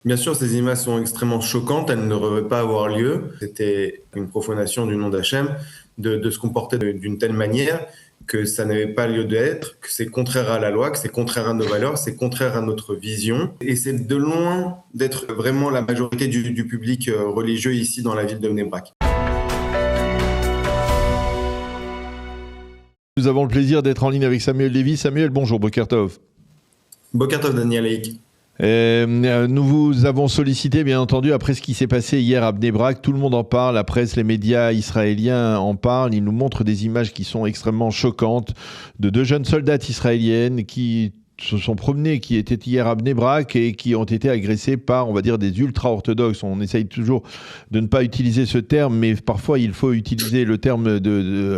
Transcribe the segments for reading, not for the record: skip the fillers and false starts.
Bien sûr, ces images sont extrêmement choquantes, elles ne devraient pas avoir lieu. C'était une profanation du nom d'Hachem, de se comporter d'une telle manière que ça n'avait pas lieu d'être, que c'est contraire à la loi, que c'est contraire à nos valeurs, c'est contraire à notre vision. Et c'est de loin d'être vraiment la majorité du public religieux ici dans la ville de Bnei Brak. Nous avons le plaisir d'être en ligne avec Samuel Lévy. Samuel, bonjour, Boker Tov. Boker Tov, Daniel Haïk. Nous vous avons sollicité, bien entendu, après ce qui s'est passé hier à Bnei Brak. Tout le monde en parle, la presse, les médias israéliens en parlent. Ils nous montrent des images qui sont extrêmement choquantes de deux jeunes soldates israéliennes qui se sont promenés, qui étaient hier à Bnei Brak et qui ont été agressés par, on va dire, des ultra-orthodoxes. On essaye toujours de ne pas utiliser ce terme, mais parfois il faut utiliser le terme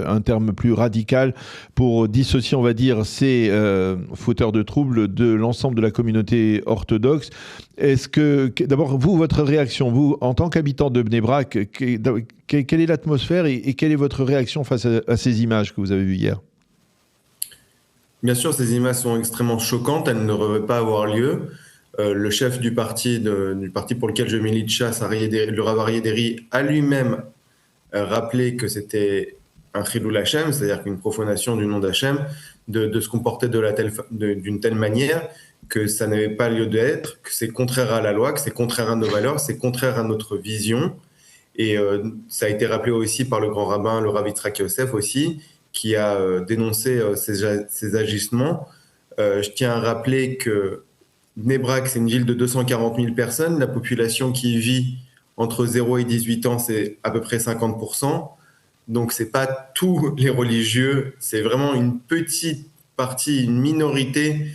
un terme plus radical pour dissocier, on va dire, ces fauteurs de troubles de l'ensemble de la communauté orthodoxe. Est-ce que, d'abord, vous, votre réaction, vous, en tant qu'habitant de Bnei Brak, quelle est l'atmosphère et quelle est votre réaction face à ces images que vous avez vues hier ? Bien sûr, ces images sont extrêmement choquantes, elles ne devraient pas avoir lieu. Le chef du parti pour lequel je milite, Shas, le Rav Aryeh Deri, a lui-même rappelé que c'était un chilul Hashem, c'est-à-dire qu'une profanation du nom d'Hachem, de se comporter d'une telle manière que ça n'avait pas lieu d'être, que c'est contraire à la loi, que c'est contraire à nos valeurs, c'est contraire à notre vision. Et ça a été rappelé aussi par le grand rabbin, le Rav Yitzhak Yosef aussi, qui a dénoncé ces agissements. Je tiens à rappeler que Bnei Brak, c'est une ville de 240 000 personnes. La population qui y vit entre 0 et 18 ans, c'est à peu près 50%. Donc, ce n'est pas tous les religieux, c'est vraiment une petite partie, une minorité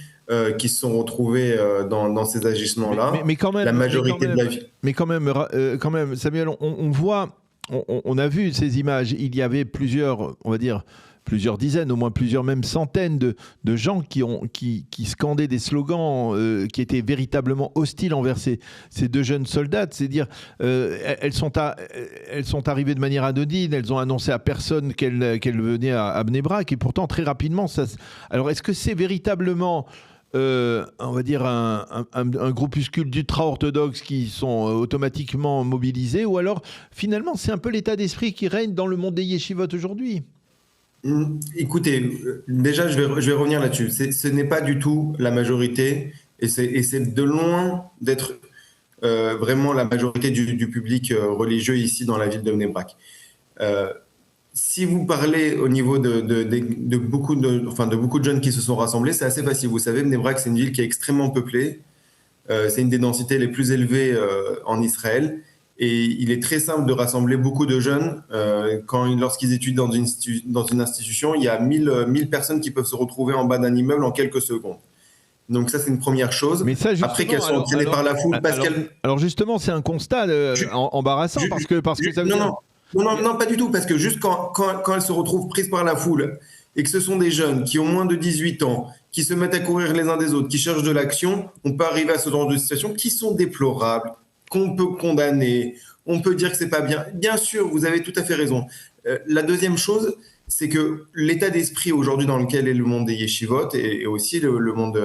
qui se sont retrouvés dans ces agissements-là. Mais quand même, la majorité de la vie. Mais quand même, Samuel, on voit, on a vu ces images. Il y avait plusieurs, on va dire, plusieurs dizaines, au moins plusieurs, même centaines de gens qui scandaient des slogans qui étaient véritablement hostiles envers ces deux jeunes soldates. C'est-à-dire, elles sont arrivées de manière anodine, elles ont annoncé à personne qu'elles venaient à Bnei Brak, et pourtant, très rapidement, ça... Alors, est-ce que c'est véritablement... on va dire un groupuscule d'ultra-orthodoxes qui sont automatiquement mobilisés, ou alors finalement c'est un peu l'état d'esprit qui règne dans le monde des yeshivot aujourd'hui? Écoutez, déjà je vais revenir là-dessus. Ce n'est pas du tout la majorité et c'est de loin d'être vraiment la majorité du public religieux ici dans la ville de Bnei Brak. Si vous parlez au niveau de beaucoup de jeunes qui se sont rassemblés, c'est assez facile. Vous savez, Bnei Brak, c'est une ville qui est extrêmement peuplée. C'est une des densités les plus élevées en Israël. Et il est très simple de rassembler beaucoup de jeunes. Lorsqu'ils étudient dans une institution, il y a 1000 personnes qui peuvent se retrouver en bas d'un immeuble en quelques secondes. Donc ça, c'est une première chose. Mais ça, après qu'elles sont entraînées par la foule, alors justement, c'est un constat embarrassant parce que ça veut dire... Non, pas du tout, parce que juste quand elles se retrouvent prises par la foule et que ce sont des jeunes qui ont moins de 18 ans, qui se mettent à courir les uns des autres, qui cherchent de l'action, on peut arriver à ce genre de situations qui sont déplorables, qu'on peut condamner, on peut dire que c'est pas bien. Bien sûr, vous avez tout à fait raison. La deuxième chose, c'est que l'état d'esprit aujourd'hui dans lequel est le monde des yeshivot et aussi le monde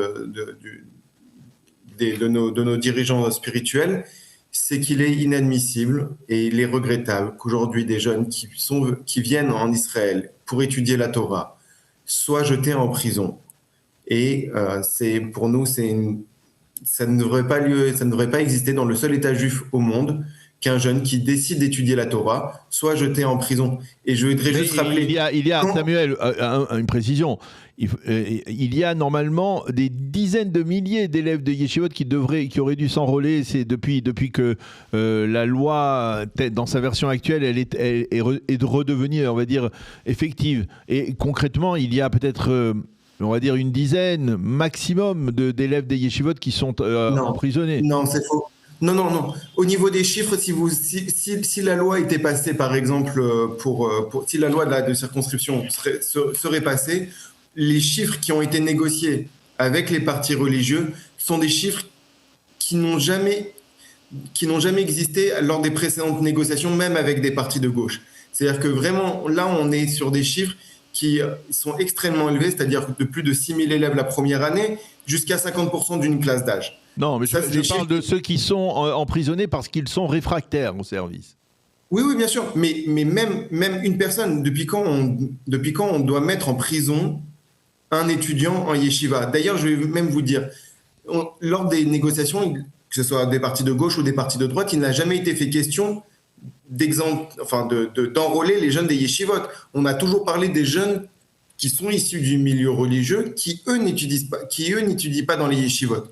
de nos dirigeants spirituels, c'est qu'il est inadmissible et il est regrettable qu'aujourd'hui des jeunes qui viennent en Israël pour étudier la Torah soient jetés en prison. Et pour nous, ça ne devrait pas exister dans le seul État juif au monde qu'un jeune qui décide d'étudier la Torah soit jeté en prison. Et je voudrais juste rappeler... Il y a Samuel, une précision. Il y a normalement des dizaines de milliers d'élèves de yeshivot qui auraient dû s'enrôler. C'est depuis que la loi, dans sa version actuelle, elle est redevenue, on va dire, effective. Et concrètement, il y a peut-être... on va dire une dizaine maximum d'élèves des yeshivot qui sont emprisonnés. Non, c'est faux. Non. Au niveau des chiffres, si la loi était passée, par exemple, si la loi de circonscription serait passée, les chiffres qui ont été négociés avec les partis religieux sont des chiffres qui n'ont jamais existé lors des précédentes négociations, même avec des partis de gauche. C'est-à-dire que vraiment, là, on est sur des chiffres qui sont extrêmement élevés, c'est-à-dire de plus de 6 000 élèves la première année, jusqu'à 50% d'une classe d'âge. Non, mais Ça, je parle de ceux qui sont emprisonnés parce qu'ils sont réfractaires au service. Oui, oui, bien sûr. Mais même une personne, depuis quand on doit mettre en prison un étudiant en yeshiva? D'ailleurs, je vais même vous dire, lors des négociations, que ce soit des partis de gauche ou des partis de droite, il n'a jamais été fait question d'enrôler les jeunes des yeshivot. On a toujours parlé des jeunes qui sont issus du milieu religieux, qui eux n'étudient pas dans les yeshivot.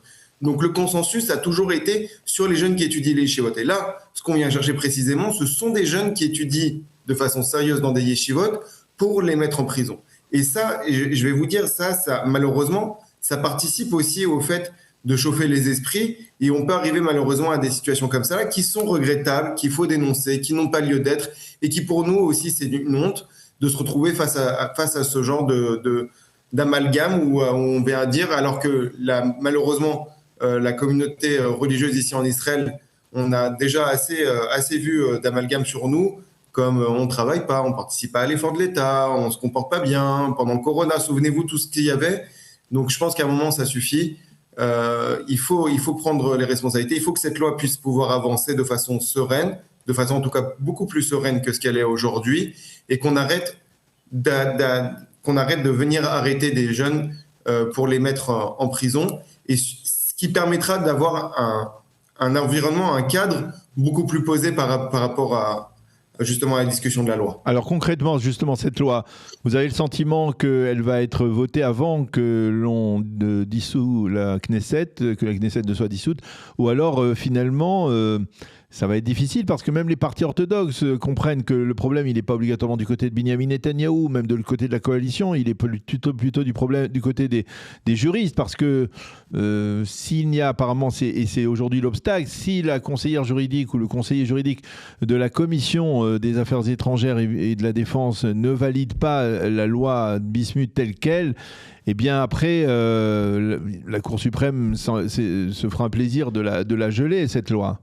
Donc le consensus a toujours été sur les jeunes qui étudient les yeshivot. Et là, ce qu'on vient chercher précisément, ce sont des jeunes qui étudient de façon sérieuse dans des yeshivot pour les mettre en prison. Et ça, je vais vous dire, ça malheureusement, ça participe aussi au fait de chauffer les esprits, et on peut arriver malheureusement à des situations comme ça qui sont regrettables, qu'il faut dénoncer, qui n'ont pas lieu d'être, et qui pour nous aussi c'est une honte de se retrouver face à ce genre d'amalgame où on vient dire, alors que malheureusement la communauté religieuse ici en Israël, on a déjà assez vu d'amalgame sur nous, comme on ne travaille pas, on ne participe pas à l'effort de l'État, on ne se comporte pas bien, pendant le Corona, souvenez-vous tout ce qu'il y avait. Donc je pense qu'à un moment ça suffit. Il faut prendre les responsabilités, il faut que cette loi puisse pouvoir avancer de façon sereine, de façon en tout cas beaucoup plus sereine que ce qu'elle est aujourd'hui, et qu'on arrête de venir arrêter des jeunes pour les mettre en prison, et ce qui permettra d'avoir un environnement, un cadre beaucoup plus posé par rapport à justement à la discussion de la loi. Alors concrètement, justement, cette loi, vous avez le sentiment qu'elle va être votée avant que l'on dissout la Knesset, que la Knesset ne soit dissoute, ou alors finalement ça va être difficile parce que même les partis orthodoxes comprennent que le problème, il n'est pas obligatoirement du côté de Binyamin Netanyahou, même du côté de la coalition, il est plutôt du problème du côté des juristes, parce que s'il n'y a apparemment, et c'est aujourd'hui l'obstacle, si la conseillère juridique ou le conseiller juridique de la commission des affaires étrangères et de la défense ne valide pas la loi Bismuth telle qu'elle, eh bien après, la Cour suprême se fera un plaisir de la geler, cette loi.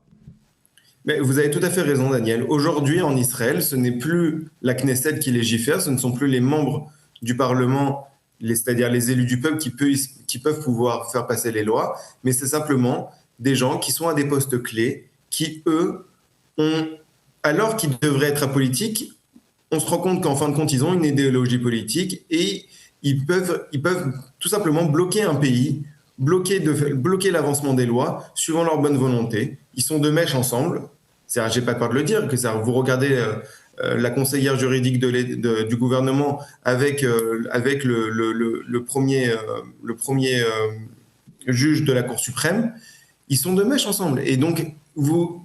Mais vous avez tout à fait raison, Daniel. Aujourd'hui, en Israël, ce n'est plus la Knesset qui légifère, ce ne sont plus les membres du Parlement, c'est-à-dire les élus du peuple qui peuvent pouvoir faire passer les lois, mais c'est simplement des gens qui sont à des postes clés, qui, eux, alors qu'ils devraient être apolitiques, on se rend compte qu'en fin de compte, ils ont une idéologie politique et ils peuvent tout simplement bloquer un pays, bloquer l'avancement des lois suivant leur bonne volonté. Ils sont de mèche ensemble. J'ai pas peur de le dire, vous regardez la conseillère juridique du gouvernement avec le premier juge de la Cour suprême, ils sont de mèche ensemble. Et donc, vous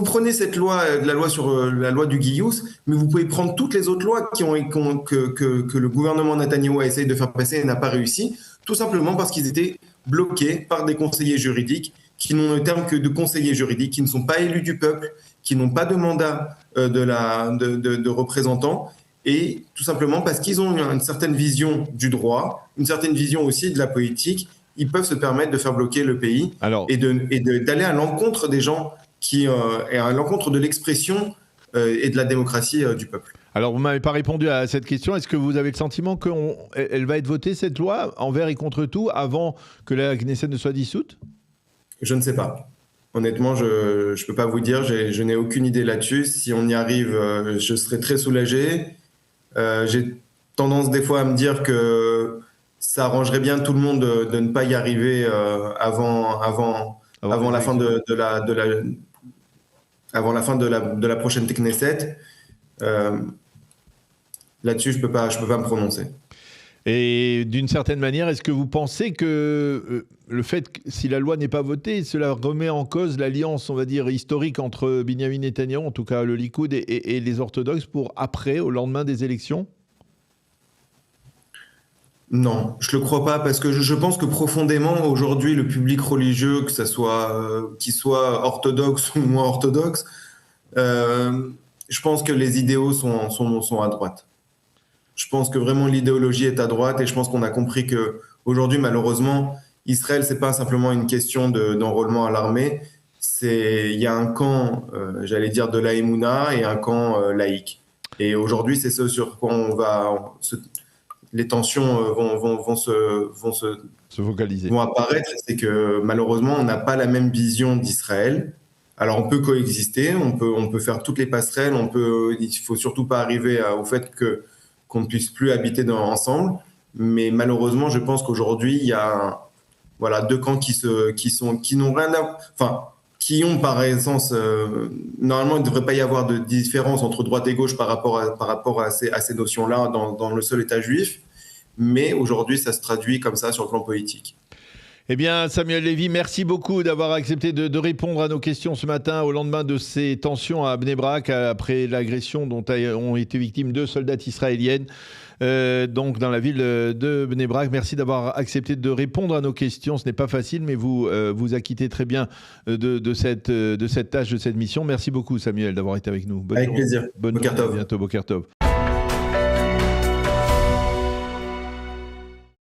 prenez cette loi, la loi du Guillous, mais vous pouvez prendre toutes les autres lois que le gouvernement Netanyahou a essayé de faire passer et n'a pas réussi, tout simplement parce qu'ils étaient bloqués par des conseillers juridiques qui n'ont le terme que de conseillers juridiques, qui ne sont pas élus du peuple, qui n'ont pas de mandat de représentants, et tout simplement parce qu'ils ont une certaine vision du droit, une certaine vision aussi de la politique, ils peuvent se permettre de faire bloquer le pays et d'aller à l'encontre des gens et à l'encontre de l'expression et de la démocratie du peuple. Alors, vous ne m'avez pas répondu à cette question. Est-ce que vous avez le sentiment qu'elle va être votée, cette loi, envers et contre tout, avant que la Knesset ne soit dissoute ? Je ne sais pas. Honnêtement, je ne peux pas vous dire. Je n'ai aucune idée là-dessus. Si on y arrive, je serai très soulagé. J'ai tendance des fois à me dire que ça arrangerait bien tout le monde de ne pas y arriver avant la fin de la prochaine Knesset. Là-dessus, je peux pas me prononcer. Et d'une certaine manière, est-ce que vous pensez que le fait que si la loi n'est pas votée, cela remet en cause l'alliance, on va dire, historique entre Binyamin Netanyahou, en tout cas le Likoud, et les orthodoxes pour après, au lendemain des élections ? Non, je le crois pas, parce que je pense que profondément, aujourd'hui, le public religieux, que ça soit qu'il soit orthodoxe ou moins orthodoxe, je pense que les idéaux sont à droite. Je pense que vraiment l'idéologie est à droite, et je pense qu'on a compris que aujourd'hui, malheureusement, Israël, c'est pas simplement une question d'enrôlement à l'armée. Il y a un camp, j'allais dire, de la Emouna et un camp laïque. Et aujourd'hui, c'est ce sur quoi on va les tensions Se focaliser. vont apparaître. C'est que malheureusement, on n'a pas la même vision d'Israël. Alors, on peut coexister, on peut faire toutes les passerelles, il faut surtout pas arriver au fait qu'on ne puisse plus habiter ensemble. Mais malheureusement, je pense qu'aujourd'hui, il y a voilà, deux camps qui n'ont rien à, enfin, qui ont par essence, normalement, il ne devrait pas y avoir de différence entre droite et gauche par rapport à ces notions-là dans le seul État juif. Mais aujourd'hui, ça se traduit comme ça sur le plan politique. Eh bien, Samuel Lévy, merci beaucoup d'avoir accepté de répondre à nos questions ce matin au lendemain de ces tensions à Bnei Brak après l'agression dont ont été victimes 2 soldates israéliennes donc dans la ville de Bnei Brak. Merci d'avoir accepté de répondre à nos questions. Ce n'est pas facile, mais vous vous acquittez très bien de cette tâche, de cette mission. Merci beaucoup, Samuel, d'avoir été avec nous. Avec plaisir. Bonne journée, à bientôt, Boker Tov.